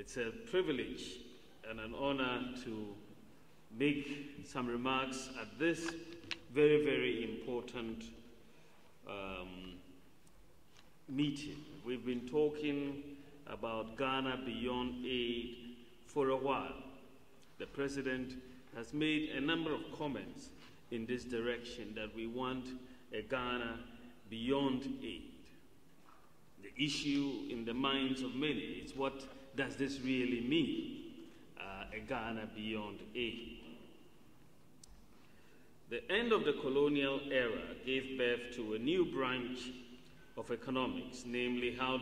It's a privilege and an honor to make some remarks at this very, very important meeting. We've been talking about Ghana beyond aid for a while. The President has made a number of comments in this direction that we want a Ghana beyond aid. The issue in the minds of many is, what does this really mean, a Ghana beyond aid? The end of the colonial era gave birth to a new branch of economics, namely how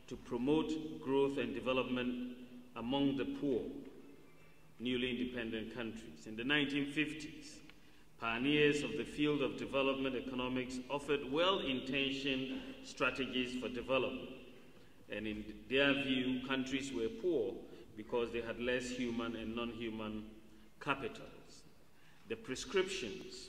to promote growth and development among the poor, newly independent countries. In the 1950s, pioneers of the field of development economics offered well-intentioned strategies for development. And in their view, countries were poor because they had less human and non-human capitals. The prescriptions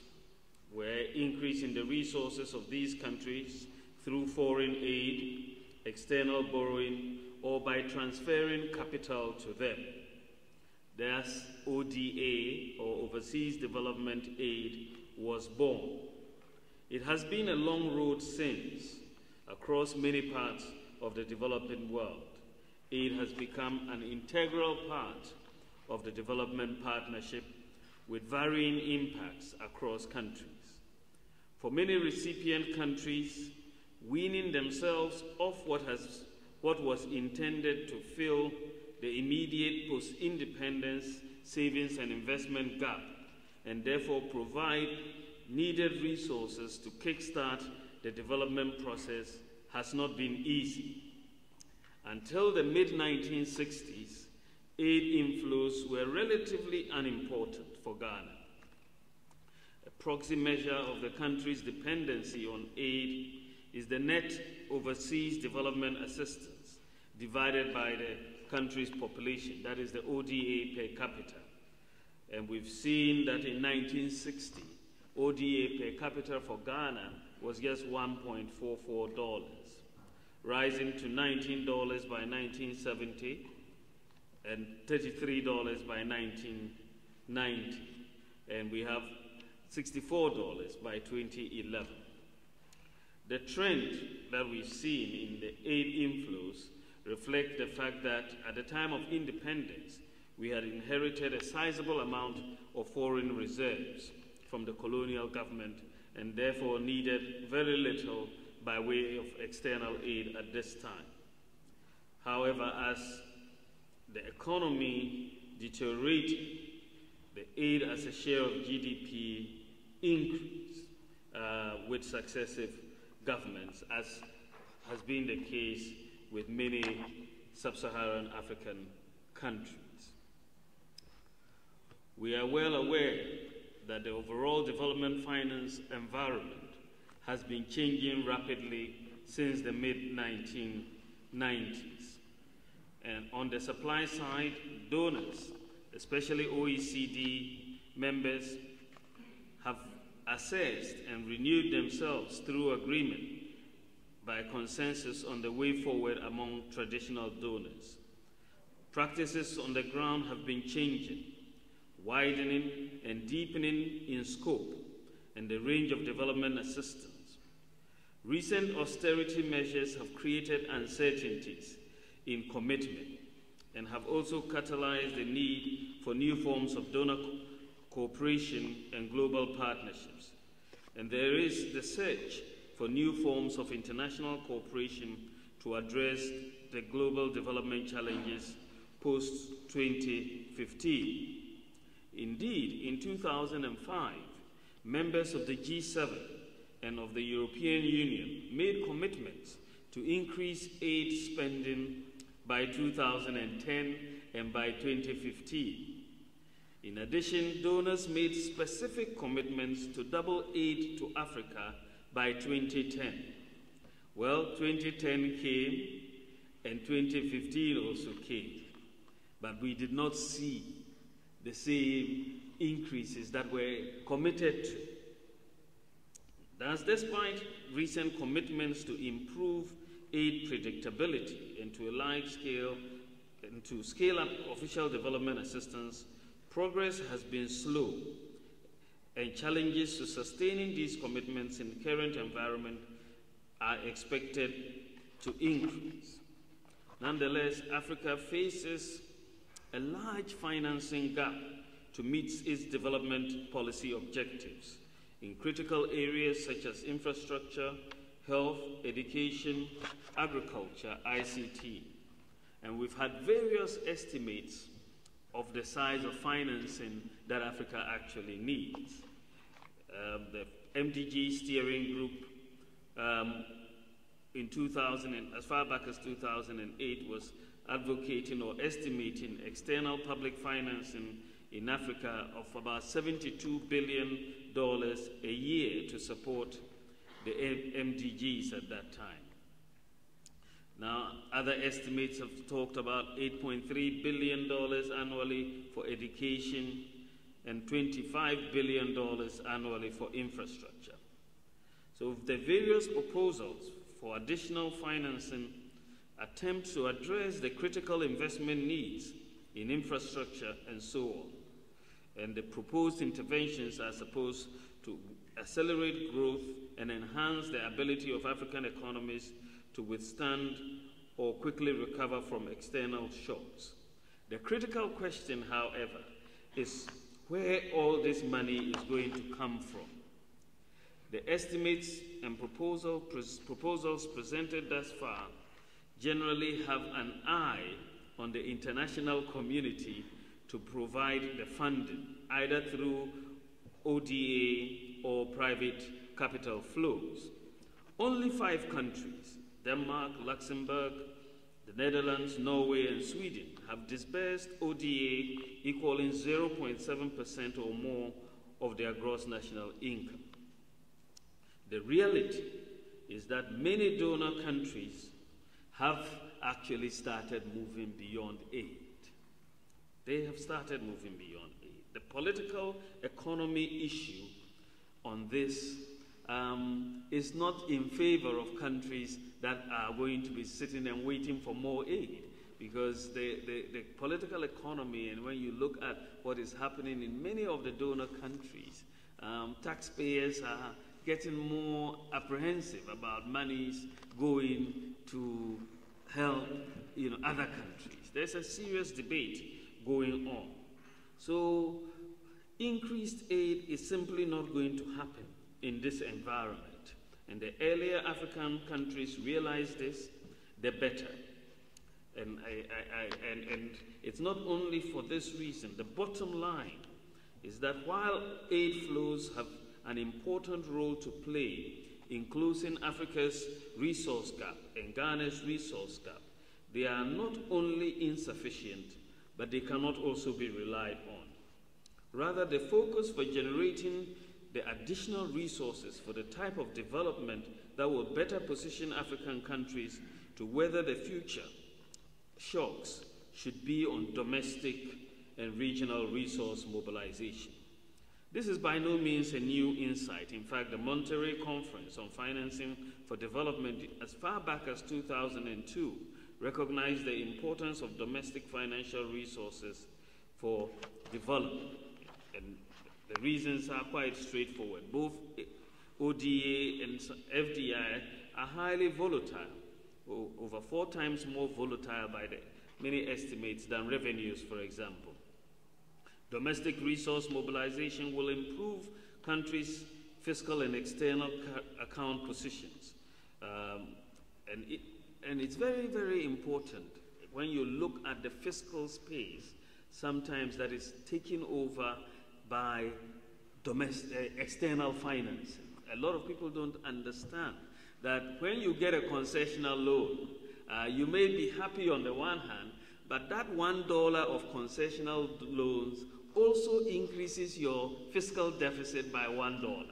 were increasing the resources of these countries through foreign aid, external borrowing, or by transferring capital to them. Thus, ODA, or Overseas Development Aid, was born. It has been a long road since, across many parts of the developing world. Aid has become an integral part of the development partnership with varying impacts across countries. For many recipient countries, weaning themselves off what was intended to fill the immediate post-independence savings and investment gap, and therefore provide needed resources to kickstart the development process, has not been easy. Until the mid-1960s, aid inflows were relatively unimportant for Ghana. A proxy measure of the country's dependency on aid is the net overseas development assistance divided by the country's population, that is the ODA per capita. And we've seen that in 1960, ODA per capita for Ghana was just $1.44, rising to $19 by 1970 and $33 by 1990. And we have $64 by 2011. The trend that we've seen in the aid inflows reflect the fact that at the time of independence, we had inherited a sizable amount of foreign reserves from the colonial government and therefore needed very little by way of external aid at this time. However, as the economy deteriorated, the aid as a share of GDP increased with successive governments, as has been the case with many sub-Saharan African countries. We are well aware that the overall development finance environment has been changing rapidly since the mid-1990s. And on the supply side, donors, especially OECD members, have assessed and renewed themselves through agreement by consensus on the way forward among traditional donors. Practices on the ground have been changing, widening and deepening in scope and the range of development assistance. Recent austerity measures have created uncertainties in commitment and have also catalyzed the need for new forms of donor cooperation and global partnerships. And there is the search for new forms of international cooperation to address the global development challenges post-2015. Indeed, in 2005, members of the G7 and of the European Union made commitments to increase aid spending by 2010 and by 2015. In addition, donors made specific commitments to double aid to Africa by 2010. Well, 2010 came and 2015 also came, but we did not see the same increases that were committed to. Thus, despite recent commitments to improve aid predictability and to a large scale and to scale up official development assistance, progress has been slow, and challenges to sustaining these commitments in the current environment are expected to increase. Nonetheless, Africa faces a large financing gap to meet its development policy objectives in critical areas such as infrastructure, health, education, agriculture, ICT. And we've had various estimates of the size of financing that Africa actually needs. The MDG steering group in 2000, as far back as 2008, was advocating or estimating external public financing in Africa of about $72 billion a year to support the MDGs at that time. Now, other estimates have talked about $8.3 billion annually for education and $25 billion annually for infrastructure. So the various proposals for additional financing attempt to address the critical investment needs in infrastructure and so on. And the proposed interventions are supposed to accelerate growth and enhance the ability of African economies to withstand or quickly recover from external shocks. The critical question, however, is where all this money is going to come from. The estimates and proposals presented thus far generally have an eye on the international community to provide the funding, either through ODA or private capital flows. Only 5 countries, Denmark, Luxembourg, the Netherlands, Norway, and Sweden, have disbursed ODA equaling 0.7% or more of their gross national income. The reality is that many donor countries have actually started moving beyond aid. They have started moving beyond aid. The political economy issue on this is not in favor of countries that are going to be sitting and waiting for more aid, because the political economy, and when you look at what is happening in many of the donor countries, taxpayers are getting more apprehensive about monies going to help other countries. There's a serious debate going on. So increased aid is simply not going to happen in this environment. And the earlier African countries realize this, the better. And it's not only for this reason. The bottom line is that while aid flows have an important role to play in closing Africa's resource gap and Ghana's resource gap, they are not only insufficient, but they cannot also be relied on. Rather, the focus for generating the additional resources for the type of development that will better position African countries to weather the future shocks should be on domestic and regional resource mobilization. This is by no means a new insight. In fact, the Monterey Conference on Financing for Development, as far back as 2002, recognized the importance of domestic financial resources for development. And the reasons are quite straightforward. Both ODA and FDI are highly volatile, over 4 times more volatile by the many estimates than revenues, for example. Domestic resource mobilization will improve countries' fiscal and external account positions. And it's very, very important when you look at the fiscal space, sometimes that is taken over by external financing. A lot of people don't understand that when you get a concessional loan, you may be happy on the one hand, but that $1 of concessional loans also increases your fiscal deficit by $1.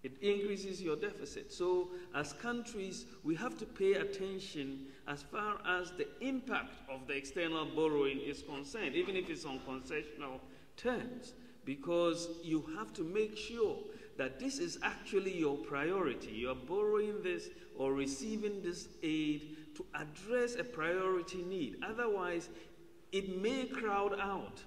It increases your deficit. So as countries, we have to pay attention as far as the impact of the external borrowing is concerned, even if it's on concessional terms, because you have to make sure that this is actually your priority. You are borrowing this or receiving this aid to address a priority need. Otherwise, it may crowd out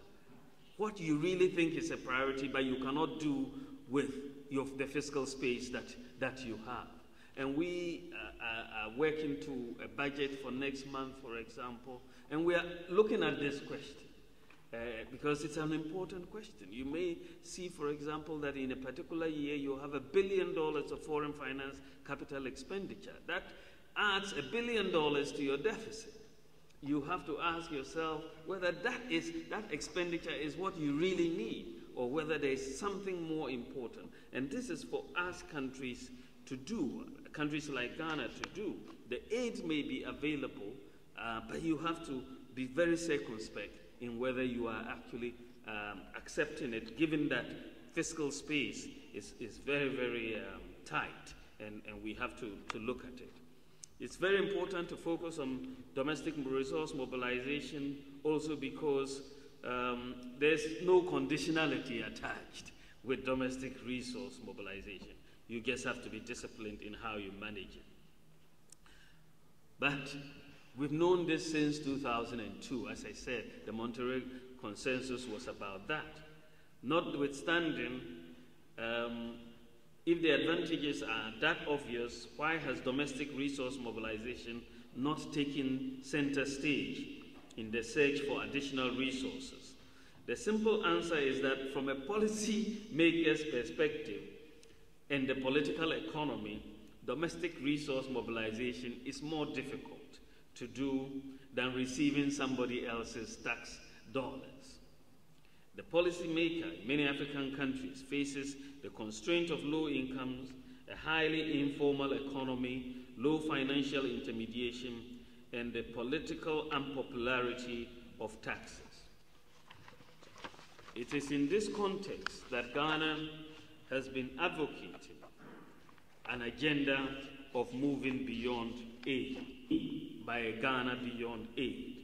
what you really think is a priority, but you cannot do with the fiscal space that you have. And we are working to a budget for next month, for example, and we are looking at this question because it's an important question. You may see, for example, that in a particular year you have $1 billion of foreign finance capital expenditure. That adds $1 billion to your deficit. You have to ask yourself whether that expenditure is what you really need, or whether there is something more important. And this is for us countries to do, countries like Ghana to do. The aid may be available, but you have to be very circumspect in whether you are actually accepting it, given that fiscal space is very, very tight, and we have to look at it. It's very important to focus on domestic resource mobilization also because there's no conditionality attached with domestic resource mobilization. You just have to be disciplined in how you manage it. But we've known this since 2002. As I said, the Monterey Consensus was about that. Notwithstanding, if the advantages are that obvious, why has domestic resource mobilization not taken center stage in the search for additional resources? The simple answer is that from a policy maker's perspective and the political economy, domestic resource mobilization is more difficult to do than receiving somebody else's tax dollars. The policymaker in many African countries faces the constraint of low incomes, a highly informal economy, low financial intermediation, and the political unpopularity of taxes. It is in this context that Ghana has been advocating an agenda of moving beyond aid, by a Ghana beyond aid.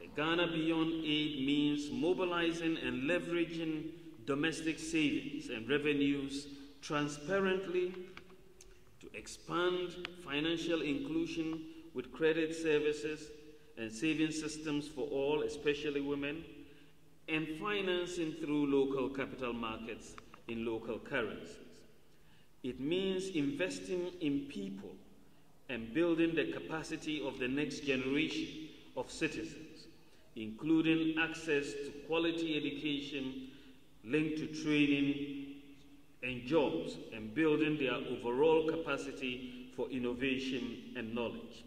A Ghana beyond aid means mobilizing and leveraging domestic savings and revenues transparently to expand financial inclusion with credit services and saving systems for all, especially women, and financing through local capital markets in local currencies. It means investing in people and building the capacity of the next generation of citizens, including access to quality education linked to training and jobs, and building their overall capacity for innovation and knowledge.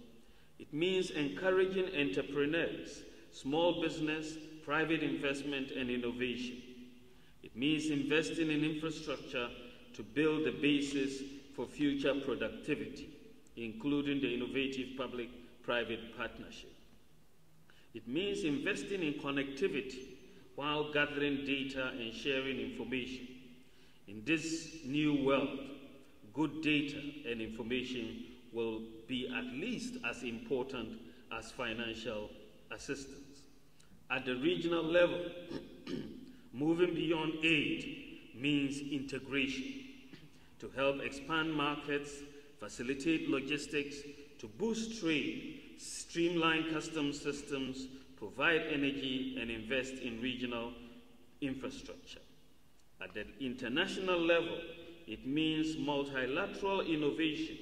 It means encouraging entrepreneurs, small business, private investment, and innovation. It means investing in infrastructure to build the basis for future productivity, including the innovative public-private partnership. It means investing in connectivity while gathering data and sharing information. In this new world, good data and information will be at least as important as financial assistance. At the regional level, moving beyond aid means integration to help expand markets, facilitate logistics, to boost trade, streamline customs systems, provide energy, and invest in regional infrastructure. At the international level, it means multilateral innovation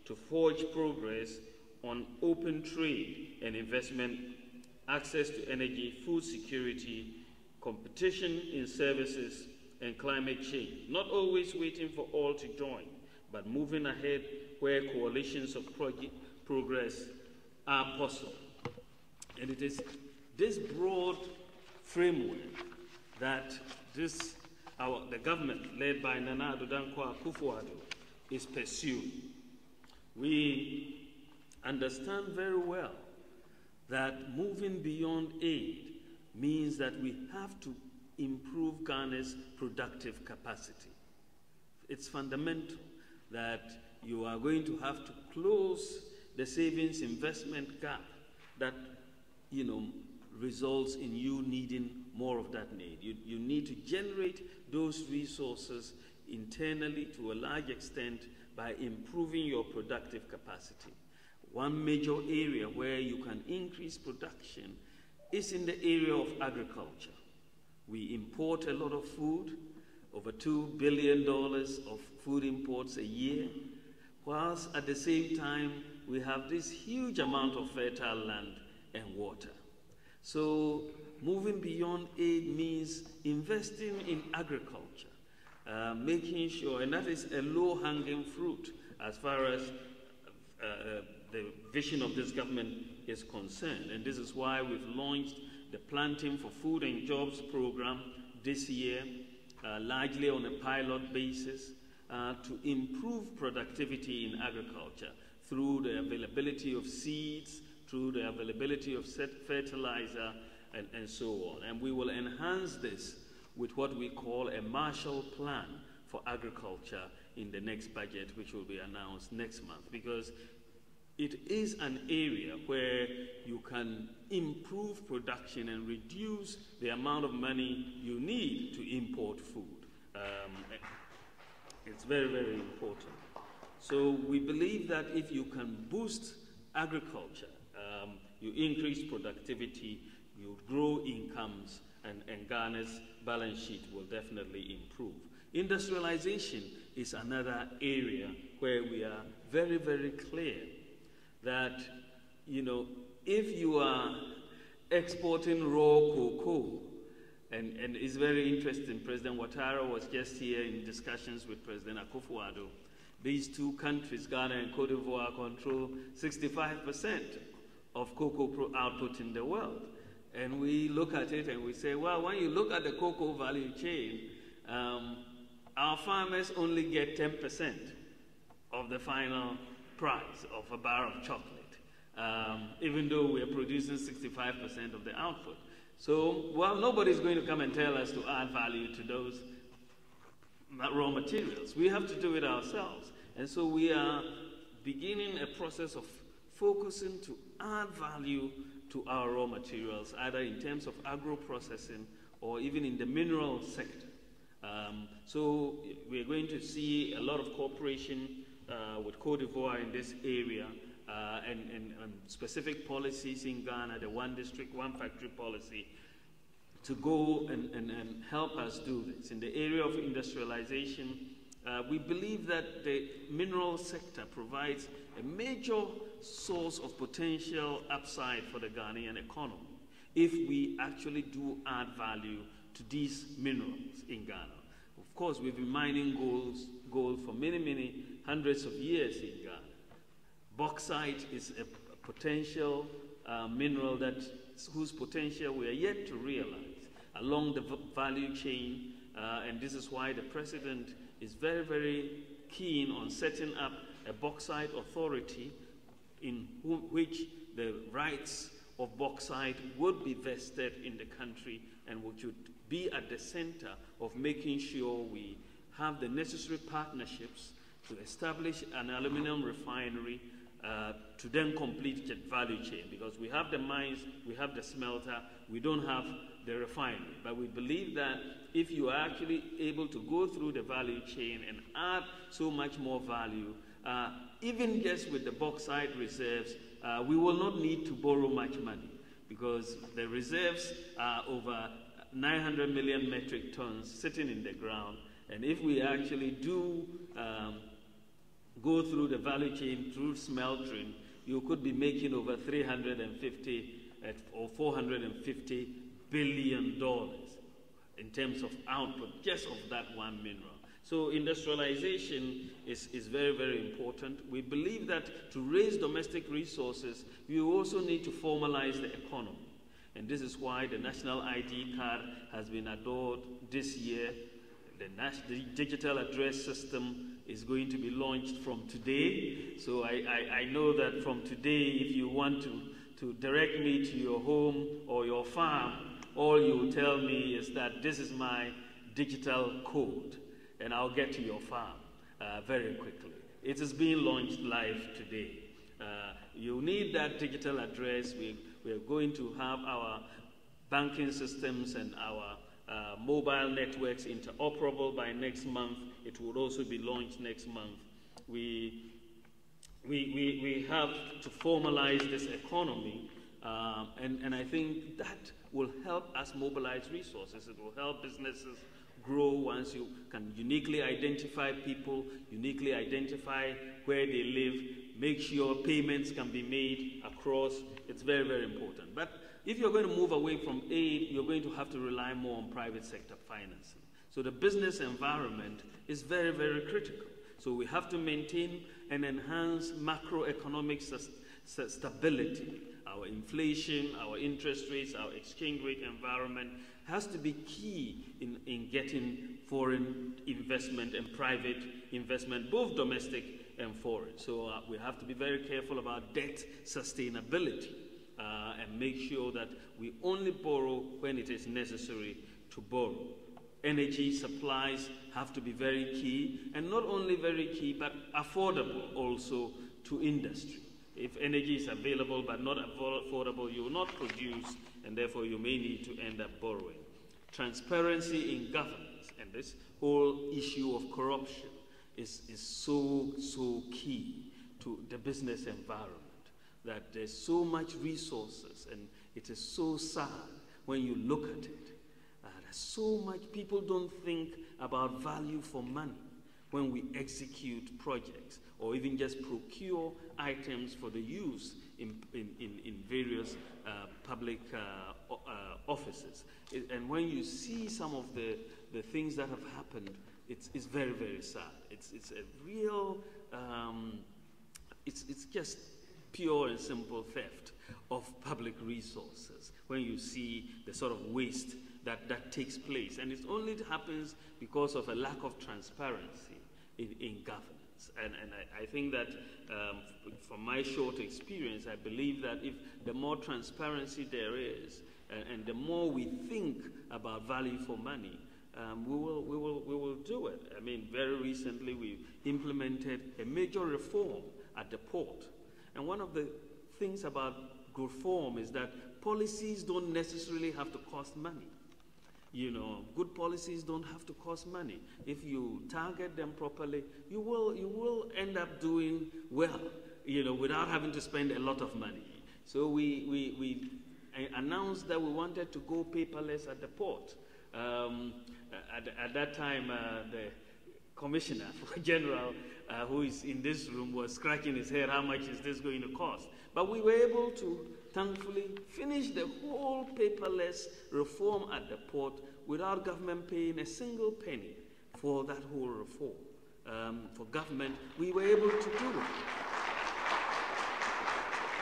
to forge progress on open trade and investment, access to energy, food security, competition in services, and climate change. Not always waiting for all to join, but moving ahead where coalitions of progress are possible. And it is this broad framework that the government, led by Nana Addo Dankwa Akufo-Addo, is pursuing. We understand very well that moving beyond aid means that we have to improve Ghana's productive capacity. It's fundamental that you are going to have to close the savings investment gap that, results in you needing more of that need. You need to generate those resources internally to a large extent by improving your productive capacity. One major area where you can increase production is in the area of agriculture. We import a lot of food, over $2 billion of food imports a year, whilst at the same time we have this huge amount of fertile land and water. So moving beyond aid means investing in agriculture, making sure, and that is a low-hanging fruit as far as the vision of this government is concerned. And this is why we've launched the Planting for Food and Jobs program this year, largely on a pilot basis, to improve productivity in agriculture through the availability of seeds, through the availability of fertilizer, and so on. And we will enhance this with what we call a Marshall Plan for agriculture in the next budget, which will be announced next month, because it is an area where you can improve production and reduce the amount of money you need to import food. It's very, very important. So we believe that if you can boost agriculture, you increase productivity, you grow incomes, and Ghana's balance sheet will definitely improve. Industrialization is another area where we are very, very clear that, you know, if you are exporting raw cocoa, and it's very interesting, President Ouattara was just here in discussions with President Akufo-Addo. These two countries, Ghana and Cote d'Ivoire, control 65% of cocoa output in the world. And we look at it and we say, well, when you look at the cocoa value chain, our farmers only get 10% of the final price of a bar of chocolate, even though we are producing 65% of the output. So, well, nobody's going to come and tell us to add value to those raw materials. We have to do it ourselves. And so we are beginning a process of focusing to add value to our raw materials, either in terms of agro-processing or even in the mineral sector. So we're going to see a lot of cooperation with Cote d'Ivoire in this area, and specific policies in Ghana, the one district, one factory policy, to go and help us do this. In the area of industrialization, we believe that the mineral sector provides a major source of potential upside for the Ghanaian economy if we actually do add value to these minerals in Ghana. Of course, we've been mining gold for many, many hundreds of years in Ghana. Bauxite is a potential mineral whose potential we are yet to realize along the value chain, and this is why the President is very, very keen on setting up a bauxite authority in which the rights of bauxite would be vested in the country and which would be at the center of making sure we have the necessary partnerships to establish an aluminum refinery to then complete the value chain, because we have the mines, we have the smelter, we don't have the refinery. But we believe that if you are actually able to go through the value chain and add so much more value, even just with the bauxite reserves, we will not need to borrow much money, because the reserves are over 900 million metric tons sitting in the ground. And if we actually do go through the value chain through smelting, you could be making over 350 or 450 billion dollars in terms of output just of that one mineral. So industrialization is very, very important. We believe that to raise domestic resources, you also need to formalize the economy. And this is why the national ID card has been adored this year. The digital address system is going to be launched from today. So I know that from today, if you want to direct me to your home or your farm, all you will tell me is that this is my digital code, and I'll get to your farm very quickly. It is being launched live today. You need that digital address. We're going to have our banking systems and our mobile networks interoperable by next month, it would also be launched next month. We have to formalize this economy, and I think that will help us mobilize resources. It will help businesses grow once you can uniquely identify people, uniquely identify where they live, make sure payments can be made across. It's very, very important. But if you're going to move away from aid, you're going to have to rely more on private sector financing. So the business environment is very, very critical. So we have to maintain and enhance macroeconomic stability. Our inflation, our interest rates, our exchange rate environment has to be key in getting foreign investment and private investment, both domestic and foreign. So we have to be very careful about debt sustainability and make sure that we only borrow when it is necessary to borrow. Energy supplies have to be very key, and not only very key, but affordable also to industry. If energy is available but not affordable, you will not produce, and therefore you may need to end up borrowing. Transparency in governance, and this whole issue of corruption is so key to the business environment, that there's so much resources, and it is so sad when you look at it. There's so much, people don't think about value for money when we execute projects or even just procure items for the use in various public offices. And when you see some of the things that have happened, it's very, very sad. It's a real, it's just pure and simple theft of public resources when you see the sort of waste that takes place. And it only happens because of a lack of transparency in governance. And I think that from my short experience, I believe that if the more transparency there is, and the more we think about value for money, we will do it. I mean, very recently we implemented a major reform at the port. And one of the things about reform is that policies don't necessarily have to cost money. You know, good policies don't have to cost money. If you target them properly, you will end up doing well, you know, without having to spend a lot of money. So we announced that we wanted to go paperless at the port. At that time, the Commissioner General, who is in this room, was scratching his head, how much is this going to cost? But we were able to, thankfully, finish the whole paperless reform at the port without government paying a single penny for that whole reform. For government, we were able to do it.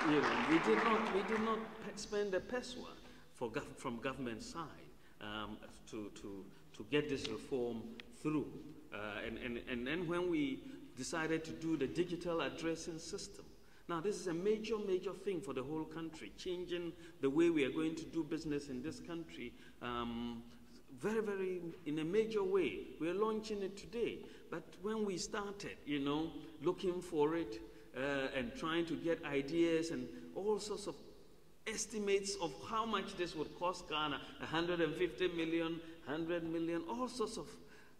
You know, we did not spend a peso from government side to get this reform through. And then when we decided to do the digital addressing system, now this is a major thing for the whole country, changing the way we are going to do business in this country, very, in a major way. We are launching it today. But when we started, you know, looking for it and trying to get ideas and all sorts of estimates of how much this would cost Ghana, 150 million, 100 million, all sorts of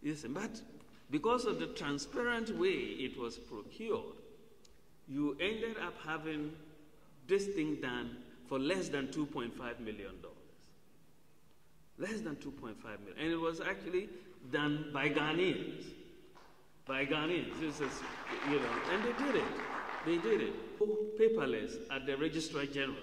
this. But because of the transparent way it was procured, you ended up having this thing done for less than $2.5 million. Less than 2.5 million. And it was actually done by Ghanaians. By Ghanaians. This is, you know, and they did it. They did it. Paperless at the Registrar General.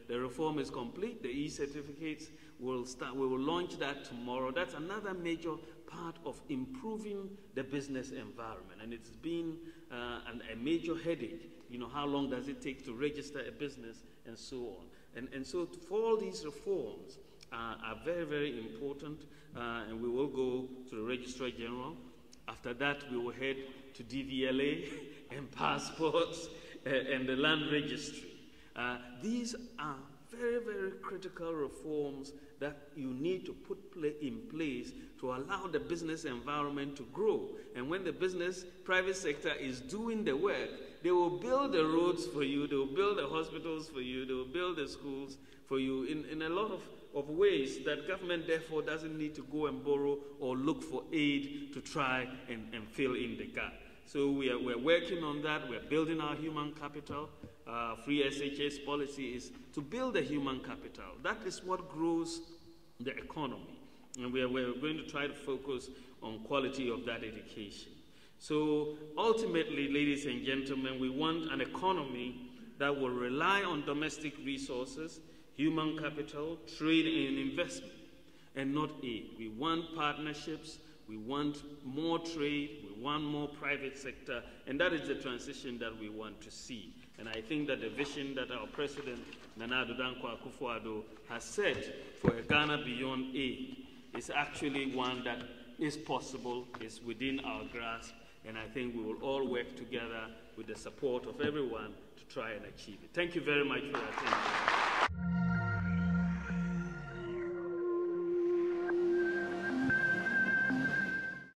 The reform is complete. The e-certificates will start. We will launch that tomorrow. That's another major part of improving the business environment. And it's been a major headache. You know, how long does it take to register a business and so on. And so for all these reforms are very, very important. And we will go to the Registrar General. After that, we will head to DVLA and passports and the land registry. These are very, very critical reforms that you need to put in place to allow the business environment to grow. And when the private sector is doing the work, they will build the roads for you, they will build the hospitals for you, they will build the schools for you in a lot of of ways that government therefore doesn't need to go and borrow or look for aid to try and fill in the gap. So we're working on that. We're building our human capital. Free SHS policy is to build a human capital. That is what grows the economy. And we're going to try to focus on quality of that education. So ultimately, ladies and gentlemen, we want an economy that will rely on domestic resources, human capital, trade and investment, and not aid. We want partnerships. We want more trade, we want more private sector, and that is the transition that we want to see. And I think that the vision that our President, Nana Addo Dankwa Akufo-Addo, has set for a Ghana beyond aid is actually one that is possible, is within our grasp, and I think we will all work together with the support of everyone to try and achieve it. Thank you very much for your attention.